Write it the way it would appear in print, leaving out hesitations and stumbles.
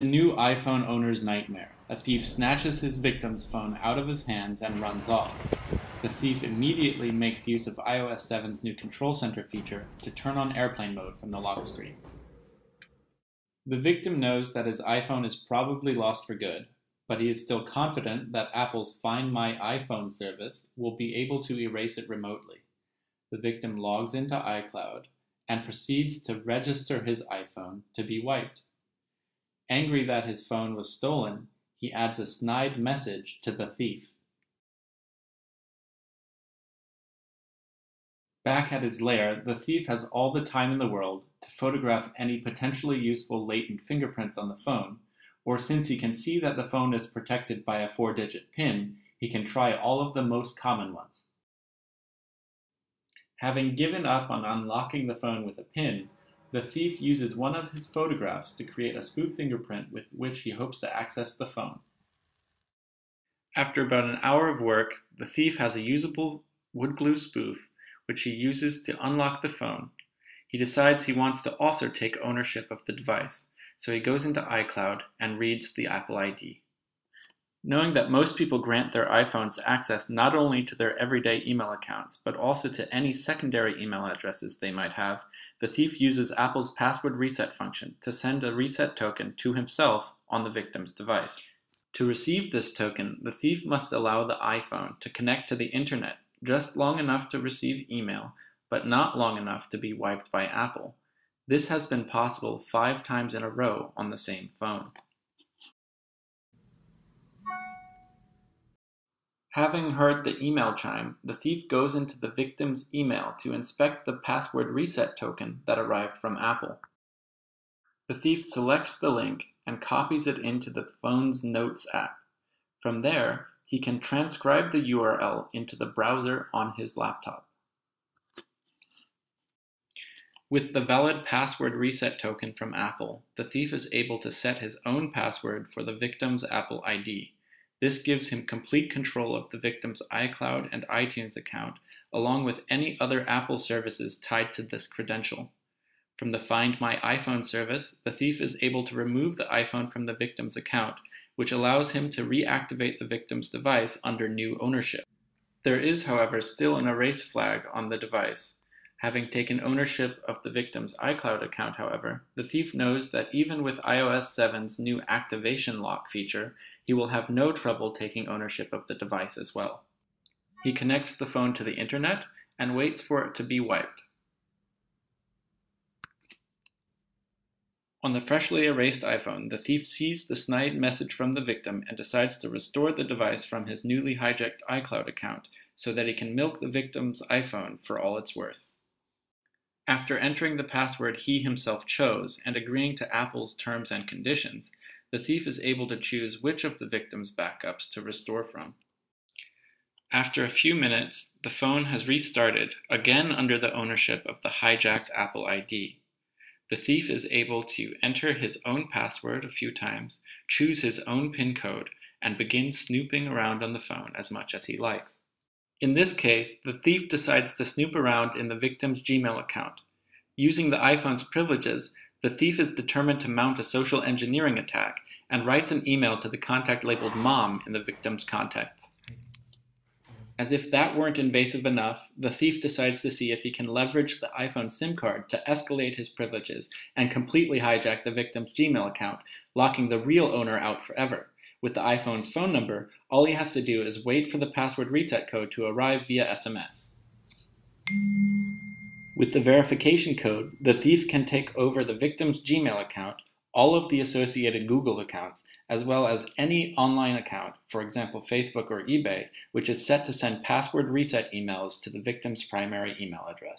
The new iPhone owner's nightmare. A thief snatches his victim's phone out of his hands and runs off. The thief immediately makes use of iOS 7's new Control Center feature to turn on airplane mode from the lock screen. The victim knows that his iPhone is probably lost for good, but he is still confident that Apple's Find My iPhone service will be able to erase it remotely. The victim logs into iCloud and proceeds to register his iPhone to be wiped. Angry that his phone was stolen, he adds a snide message to the thief. Back at his lair, the thief has all the time in the world to photograph any potentially useful latent fingerprints on the phone, or since he can see that the phone is protected by a 4-digit PIN, he can try all of the most common ones. Having given up on unlocking the phone with a PIN, the thief uses one of his photographs to create a spoof fingerprint with which he hopes to access the phone. After about an hour of work, the thief has a usable wood glue spoof which he uses to unlock the phone. He decides he wants to also take ownership of the device, so he goes into iCloud and reads the Apple ID. Knowing that most people grant their iPhones access not only to their everyday email accounts, but also to any secondary email addresses they might have, the thief uses Apple's password reset function to send a reset token to himself on the victim's device. To receive this token, the thief must allow the iPhone to connect to the internet just long enough to receive email, but not long enough to be wiped by Apple. This has been possible 5 times in a row on the same phone. Having heard the email chime, the thief goes into the victim's email to inspect the password reset token that arrived from Apple. The thief selects the link and copies it into the phone's Notes app. From there, he can transcribe the URL into the browser on his laptop. With the valid password reset token from Apple, the thief is able to set his own password for the victim's Apple ID. This gives him complete control of the victim's iCloud and iTunes account, along with any other Apple services tied to this credential. From the Find My iPhone service, the thief is able to remove the iPhone from the victim's account, which allows him to reactivate the victim's device under new ownership. There is, however, still an erase flag on the device. Having taken ownership of the victim's iCloud account, however, the thief knows that even with iOS 7's new activation lock feature, he will have no trouble taking ownership of the device as well. He connects the phone to the internet and waits for it to be wiped. On the freshly erased iPhone, the thief sees the snide message from the victim and decides to restore the device from his newly hijacked iCloud account so that he can milk the victim's iPhone for all it's worth. After entering the password he himself chose and agreeing to Apple's terms and conditions, the thief is able to choose which of the victim's backups to restore from. After a few minutes, the phone has restarted, again under the ownership of the hijacked Apple ID. The thief is able to enter his own password a few times, choose his own PIN code, and begin snooping around on the phone as much as he likes. In this case, the thief decides to snoop around in the victim's Gmail account. Using the iPhone's privileges, the thief is determined to mount a social engineering attack and writes an email to the contact labeled Mom in the victim's contacts. As if that weren't invasive enough, the thief decides to see if he can leverage the iPhone SIM card to escalate his privileges and completely hijack the victim's Gmail account, locking the real owner out forever. With the iPhone's phone number, all he has to do is wait for the password reset code to arrive via SMS. With the verification code, the thief can take over the victim's Gmail account, all of the associated Google accounts, as well as any online account, for example Facebook or eBay, which is set to send password reset emails to the victim's primary email address.